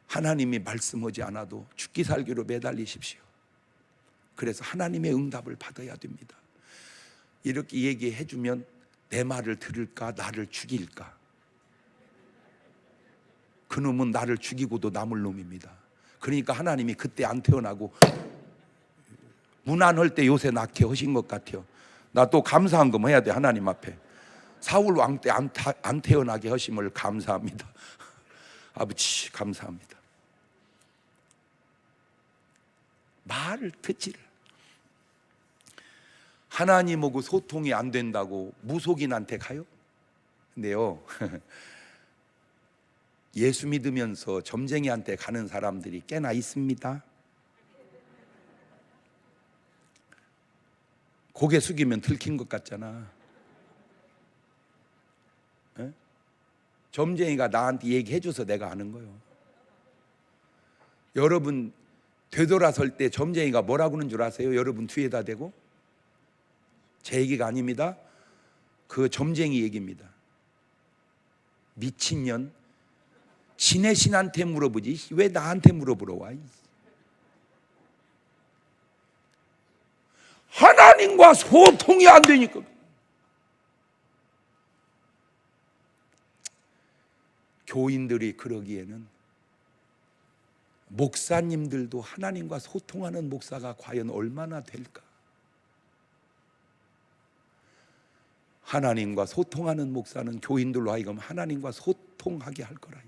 하나님이 말씀하지 않아도 죽기 살기로 매달리십시오. 그래서 하나님의 응답을 받아야 됩니다. 이렇게 얘기해 주면 내 말을 들을까, 나를 죽일까? 그놈은 나를 죽이고도 남을 놈입니다. 그러니까 하나님이 그때 안 태어나고 무난할 때 요새 낳게 하신 것 같아요. 나 또 감사한 거 해야 돼, 하나님 앞에. 사울 왕 때 안 태어나게 하심을 감사합니다. 아버지 감사합니다. 말을 듣지를. 하나님하고 소통이 안 된다고 무속인한테 가요? 근데요, 예수 믿으면서 점쟁이한테 가는 사람들이 꽤나 있습니다. 고개 숙이면 들킨 것 같잖아. 에? 점쟁이가 나한테 얘기해줘서 내가 아는 거예요. 여러분 되돌아설 때 점쟁이가 뭐라고 하는 줄 아세요? 여러분 뒤에다 대고? 제 얘기가 아닙니다. 그 점쟁이 얘기입니다. 미친년, 지네 신한테 물어보지 왜 나한테 물어보러 와? 하나님과 소통이 안 되니까. 교인들이 그러기에는 목사님들도 하나님과 소통하는 목사가 과연 얼마나 될까? 하나님과 소통하는 목사는 교인들로 하여금 하나님과 소통하게 할 거라.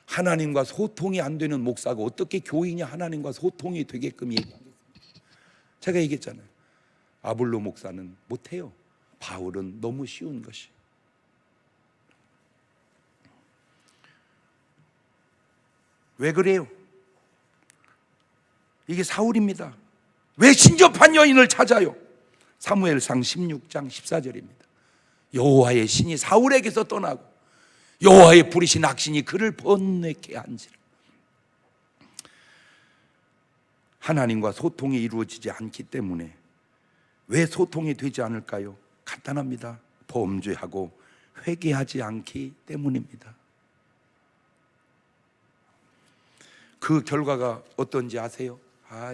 하나님과 소통이 안 되는 목사가 어떻게 교인이 하나님과 소통이 되게끔 얘기하겠습니까? 제가 얘기했잖아요. 아볼로 목사는 못해요. 바울은 너무 쉬운 것이. 왜 그래요? 이게 사울입니다. 왜 신접한 여인을 찾아요? 사무엘상 16장 14절입니다. 여호와의 신이 사울에게서 떠나고 여호와의 부리신 악신이 그를 번뇌케 한지라. 하나님과 소통이 이루어지지 않기 때문에. 왜 소통이 되지 않을까요? 간단합니다. 범죄하고 회개하지 않기 때문입니다. 그 결과가 어떤지 아세요?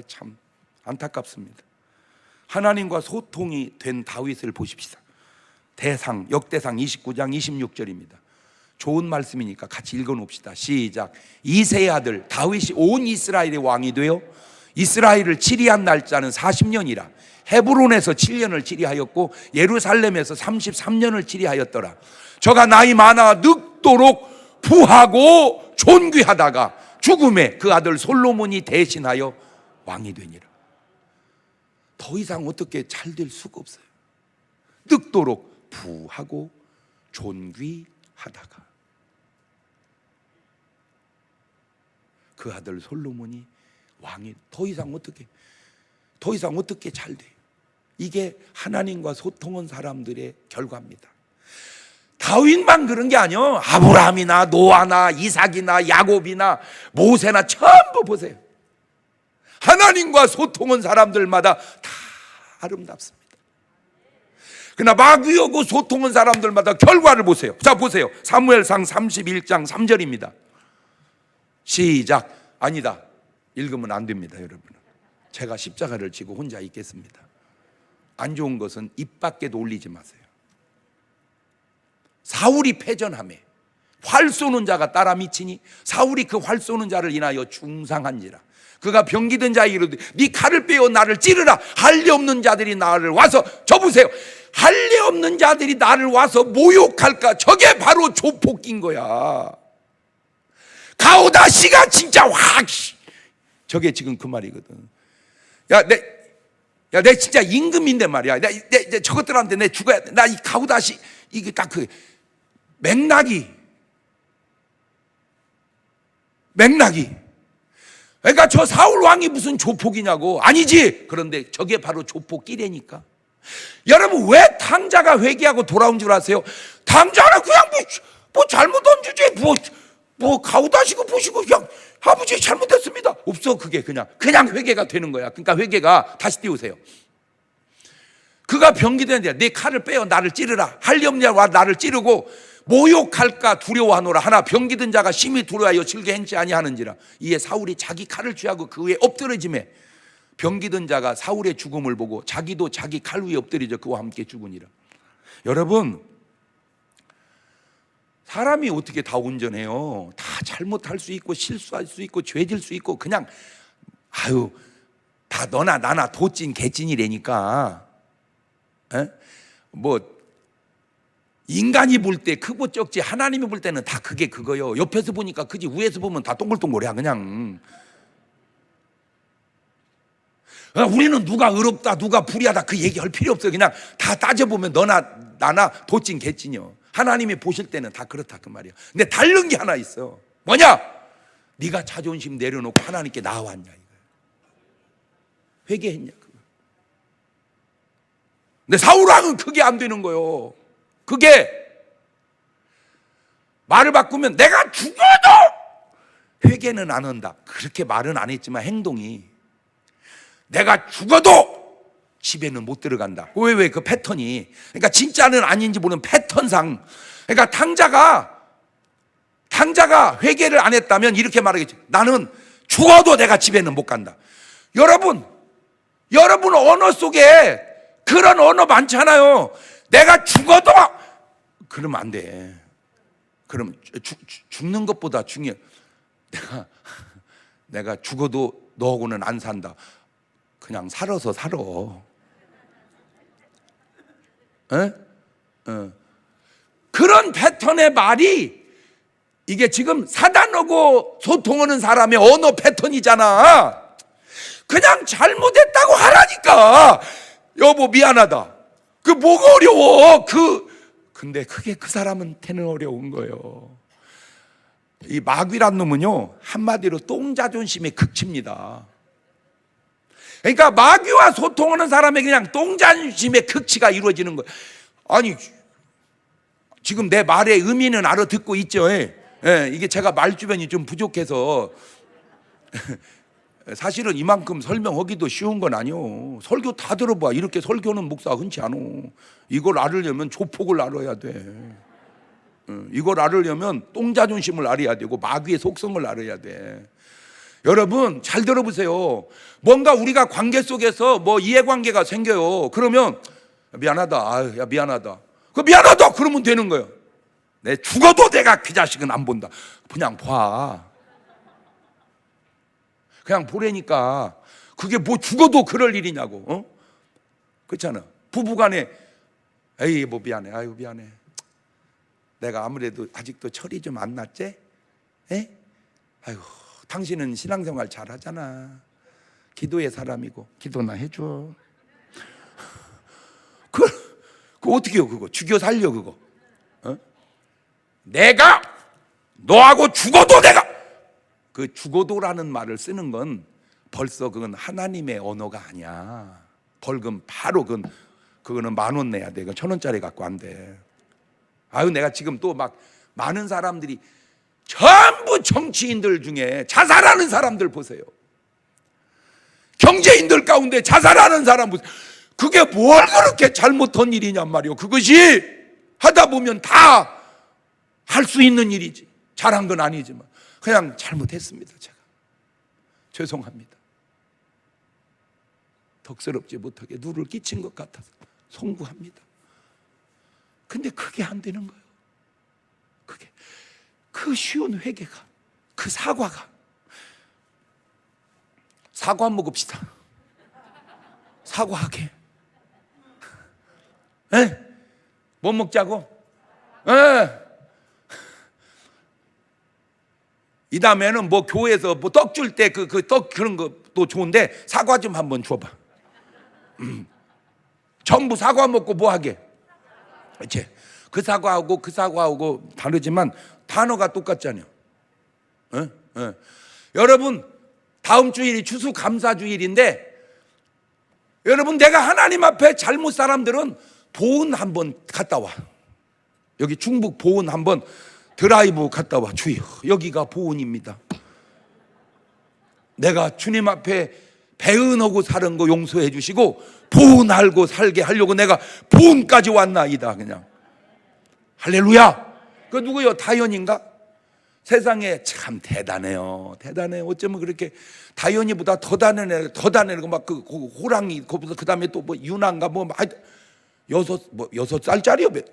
참 안타깝습니다. 하나님과 소통이 된 다윗을 보십시다. 역대상 29장 26절입니다. 좋은 말씀이니까 같이 읽어놓읍시다. 시작. 이새의 아들 다윗이 온 이스라엘의 왕이 되어 이스라엘을 치리한 날짜는 40년이라. 헤브론에서 7년을 치리하였고 예루살렘에서 33년을 치리하였더라. 저가 나이 많아 늙도록 부하고 존귀하다가 죽음에 그 아들 솔로몬이 대신하여 왕이 되니라. 더 이상 어떻게 잘 될 수가 없어요. 늙도록 부하고 존귀하다가 그 아들 솔로몬이 왕이. 더 이상 어떻게 잘 돼? 이게 하나님과 소통한 사람들의 결과입니다. 다윗만 그런 게 아니요. 아브라함이나 노아나 이삭이나 야곱이나 모세나 전부 보세요. 하나님과 소통한 사람들마다 다 아름답습니다. 그러나 마귀하고 소통한 사람들마다 결과를 보세요. 자, 보세요. 사무엘상 31장 3절입니다. 시작. 아니다. 읽으면 안 됩니다, 여러분. 제가 십자가를 지고 혼자 있겠습니다. 안 좋은 것은 입 밖에도 올리지 마세요. 사울이 패전하매 활 쏘는 자가 따라 미치니 사울이 그 활 쏘는 자를 인하여 중상한지라. 그가 병기든 자에게 이르되 네 칼을 빼어 나를 찌르라. 할례 없는 자들이 나를 와서, 저 보세요, 할례 없는 자들이 나를 와서 모욕할까. 저게 바로 조폭인 거야. 가오다시가 진짜 확, 저게 지금 그 말이거든. 내 진짜 임금인데 말이야. 내 저것들한테 내 죽어야 돼. 나 이 가오다시, 이게 딱 그 맥락이. 그러니까 저 사울 왕이 무슨 조폭이냐고. 아니지. 그런데 저게 바로 조폭끼래니까. 여러분, 왜 탕자가 회개하고 돌아온 줄 아세요? 탕자는 그냥 뭐 잘못한 주제 뭐 가오다시고 보시고 그냥 아버지 잘못했습니다. 없어. 그게 그냥 회개가 되는 거야. 그러니까 회개가, 다시 띄우세요. 그가 병기되는데 내 칼을 빼어 나를 찌르라. 할례 없는 자와 나를 찌르고 모욕할까 두려워하노라. 하나 병기든 자가 심히 두려워하여 즐겨 행치 아니하는지라. 이에 사울이 자기 칼을 취하고 그 위에 엎드러짐에 병기든 자가 사울의 죽음을 보고 자기도 자기 칼 위에 엎드리져 그와 함께 죽으니라. 여러분, 사람이 어떻게 다 온전해요? 다 잘못할 수 있고 실수할 수 있고 죄질 수 있고 그냥 다 너나 나나 도찐 개찐이라니까. 뭐 인간이 볼 때 크고 적지 하나님이 볼 때는 다 그게 그거요. 옆에서 보니까 그지 위에서 보면 다 동글동글해 그냥. 우리는 누가 의롭다 누가 불의하다 그 얘기할 필요 없어요. 그냥 다 따져보면 너나 나나 도찐 개찐이요. 하나님이 보실 때는 다 그렇다 그 말이야. 근데 다른 게 하나 있어. 뭐냐? 네가 자존심 내려놓고 하나님께 나왔냐 이거야. 회개했냐 그거. 근데 사울왕은 그게 안 되는 거요. 그게 말을 바꾸면 내가 죽어도 회개는 안 한다. 그렇게 말은 안 했지만 행동이 내가 죽어도 집에는 못 들어간다. 왜 그 패턴이, 그러니까 진짜는 아닌지 모르는 패턴상, 그러니까 탕자가 회개를 안 했다면 이렇게 말하겠지. 나는 죽어도 내가 집에는 못 간다. 여러분 언어 속에 그런 언어 많잖아요. 내가 죽어도 그러면 안 돼. 그럼 죽는 것보다 중요해. 내가 죽어도 너하고는 안 산다. 그냥 살아서 살아. 그런 패턴의 말이 이게 지금 사단하고 소통하는 사람의 언어 패턴이잖아. 그냥 잘못했다고 하라니까. 여보 미안하다. 그 뭐가 어려워? 근데 그게 그 사람한테는 어려운 거예요. 이 마귀란 놈은요, 한마디로 똥자존심의 극치입니다. 그러니까 마귀와 소통하는 사람의 그냥 똥자존심의 극치가 이루어지는 거예요. 아니 지금 내 말의 의미는 알아듣고 있죠. 이게 제가 말 주변이 좀 부족해서 사실은 이만큼 설명하기도 쉬운 건 아니오. 설교 다 들어봐. 이렇게 설교는 목사가 흔치 않어. 이걸 알으려면 조폭을 알아야 돼. 이걸 알으려면 똥자존심을 알아야 되고 마귀의 속성을 알아야 돼. 여러분 잘 들어보세요. 뭔가 우리가 관계 속에서 뭐 이해관계가 생겨요. 그러면 미안하다. 야 미안하다. 그 미안하다 그러면 되는 거예요. 내 죽어도 내가 그 자식은 안 본다. 그냥 봐. 그냥 보라니까. 그게 뭐 죽어도 그럴 일이냐고. 그렇잖아. 부부간에 에이 뭐 미안해. 아유 미안해. 내가 아무래도 아직도 철이 좀 안 났지? 아유 당신은 신앙생활 잘하잖아. 기도의 사람이고 기도나 해줘. 그거 어떻게 해요 그거? 죽여 살려 그거. 내가 너하고 죽어도 내가 그 죽어도라는 말을 쓰는 건 벌써 그건 하나님의 언어가 아니야. 벌금 바로 그거는 10,000원 내야 돼. 1,000원짜리 갖고 안 돼. 아유 내가 지금 또 막 많은 사람들이 전부 정치인들 중에 자살하는 사람들 보세요. 경제인들 가운데 자살하는 사람 보세요. 그게 뭘 그렇게 잘못한 일이냔 말이요. 그것이 하다 보면 다 할 수 있는 일이지. 잘한 건 아니지만 그냥 잘못했습니다. 제가 죄송합니다. 덕스럽지 못하게 누를 끼친 것 같아서 송구합니다. 근데 그게 안 되는 거예요. 그게 그 쉬운 회개가, 그 사과 먹읍시다. 사과하게. 뭐 먹자고? 이 다음에는 뭐 교회에서 뭐 떡 줄 때 그 떡 그런 것도 좋은데 사과 좀 한번 줘봐. 전부 사과 먹고 뭐 하게? 그렇지? 그 사과하고 다르지만 단어가 똑같잖아요. 여러분 다음 주일이 추수감사주일인데 여러분 내가 하나님 앞에 잘못 사람들은 보은 한번 갔다 와. 여기 충북 보은 한번 드라이브 갔다 와. 주여 여기가 보은입니다. 내가 주님 앞에 배은하고 사는 거 용서해 주시고 보은 알고 살게 하려고 내가 보은까지 왔나이다. 그냥 할렐루야. 그 누구요? 다현인가? 세상에 참 대단해요. 어쩌면 그렇게 다현이보다 더 다른애고 막 그 호랑이 그 다음에 또 뭐 유난가 뭐 6살짜리요.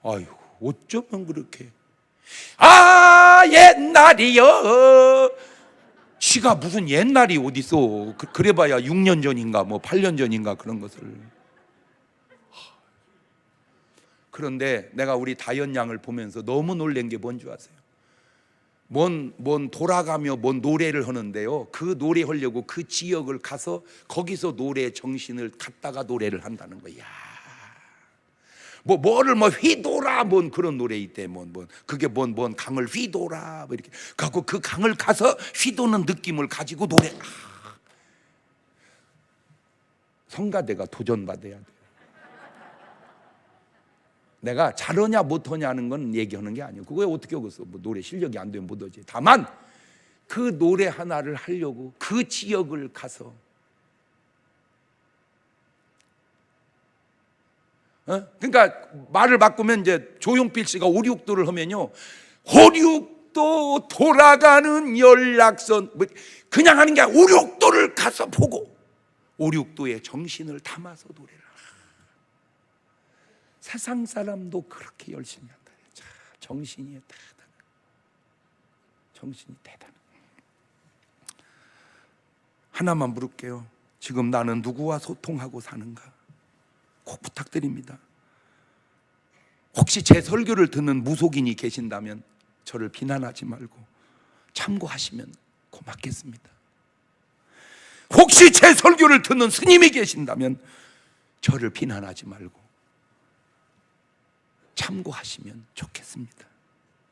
아이고 어쩌면 그렇게 옛날이요. 지가 무슨 옛날이 어딨어. 그래봐야 6년 전인가 뭐 8년 전인가 그런 것을. 그런데 내가 우리 다현 양을 보면서 너무 놀란 게 뭔지 아세요? 뭔 돌아가며 뭔 노래를 하는데요. 그 노래하려고 그 지역을 가서 거기서 노래 정신을 갖다가 노래를 한다는 거야. 뭐를 휘돌아 뭔 그런 노래 있대. 그게 뭔 강을 휘돌아 뭐 이렇게 갖고 그 강을 가서 휘도는 느낌을 가지고 노래. 성가대가 도전받아야 돼. 내가 잘하냐 못하냐 하는 건 얘기하는 게 아니에요. 그거에 어떻게 하겠어. 노래 실력이 안 되면 못하지. 다만 그 노래 하나를 하려고 그 지역을 가서 그러니까 말을 바꾸면 이제 조용필 씨가 569를 하면요, 569 돌아가는 연락선 그냥 하는 게 아니라 569를 가서 보고 569의 정신을 담아서 노래를. 세상 사람도 그렇게 열심히 한다. 정신이 대단해. 정신이 대단해. 하나만 물을게요. 지금 나는 누구와 소통하고 사는가? 꼭 부탁드립니다. 혹시 제 설교를 듣는 무속인이 계신다면 저를 비난하지 말고 참고하시면 고맙겠습니다. 혹시 제 설교를 듣는 스님이 계신다면 저를 비난하지 말고 참고하시면 좋겠습니다.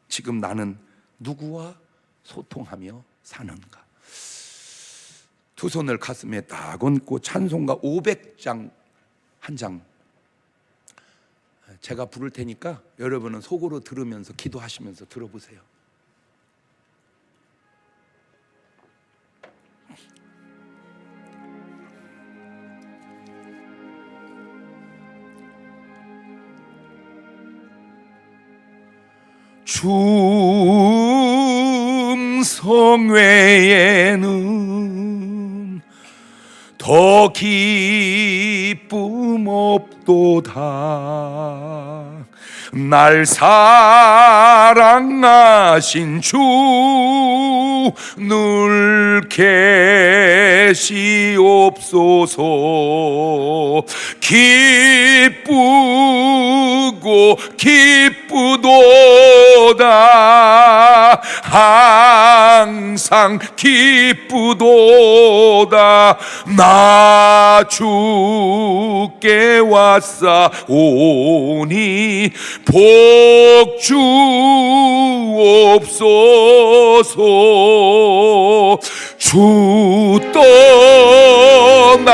지금 나는 누구와 소통하며 사는가? 두 손을 가슴에 딱 얹고 찬송가 500장 한 장 제가 부를 테니까 여러분은 속으로 들으면서 기도하시면서 들어보세요. 중성외에는 더 기쁨 없도다. 날 사랑하신 주 늘 계시옵소서. 기쁘고 기쁘도다. 항상 기쁘도다. 나 주께 왔사오니 복 주옵소서. 주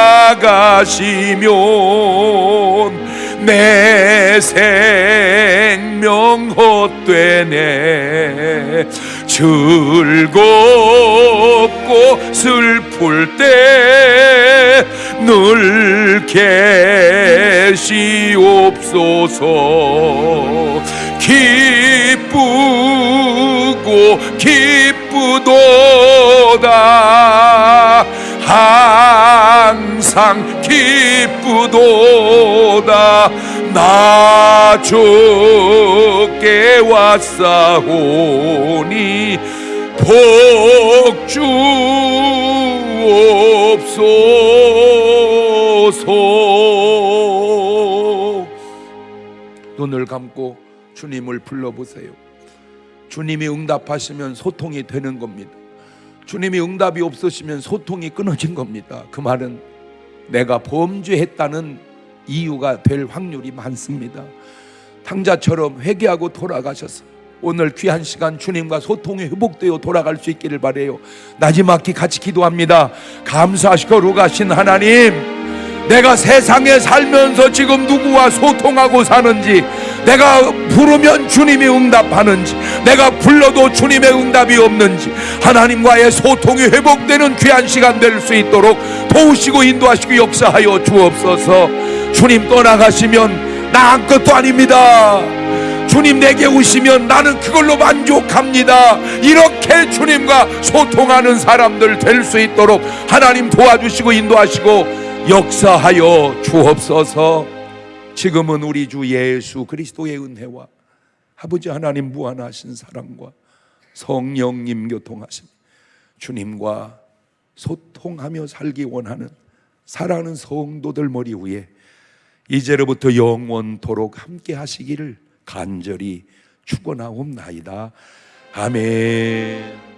떠나가시면 내 생명 헛되네. 즐겁고 슬플 때 늘 계시옵소서. 기쁘고 기쁘도다. 항상 기쁘도다. 나 주께 왔사오니 복 주옵소서. 눈을 감고 주님을 불러보세요. 주님이 응답하시면 소통이 되는 겁니다. 주님이 응답이 없으시면 소통이 끊어진 겁니다. 그 말은 내가 범죄했다는 이유가 될 확률이 많습니다. 탕자처럼 회개하고 돌아가셔서 오늘 귀한 시간 주님과 소통이 회복되어 돌아갈 수 있기를 바라요. 나지막히 같이 기도합니다. 감사하시고 거룩하신 하나님, 내가 세상에 살면서 지금 누구와 소통하고 사는지, 내가 부르면 주님이 응답하는지, 내가 불러도 주님의 응답이 없는지, 하나님과의 소통이 회복되는 귀한 시간 될 수 있도록 도우시고 인도하시고 역사하여 주옵소서. 주님 떠나가시면 나 아무것도 아닙니다. 주님 내게 오시면 나는 그걸로 만족합니다. 이렇게 주님과 소통하는 사람들 될 수 있도록 하나님 도와주시고 인도하시고 역사하여 주옵소서. 지금은 우리 주 예수 그리스도의 은혜와 아버지 하나님 무한하신 사랑과 성령님 교통하신 주님과 소통하며 살기 원하는 사랑하는 성도들 머리 위에 이제로부터 영원토록 함께 하시기를 간절히 축원하옵나이다. 아멘.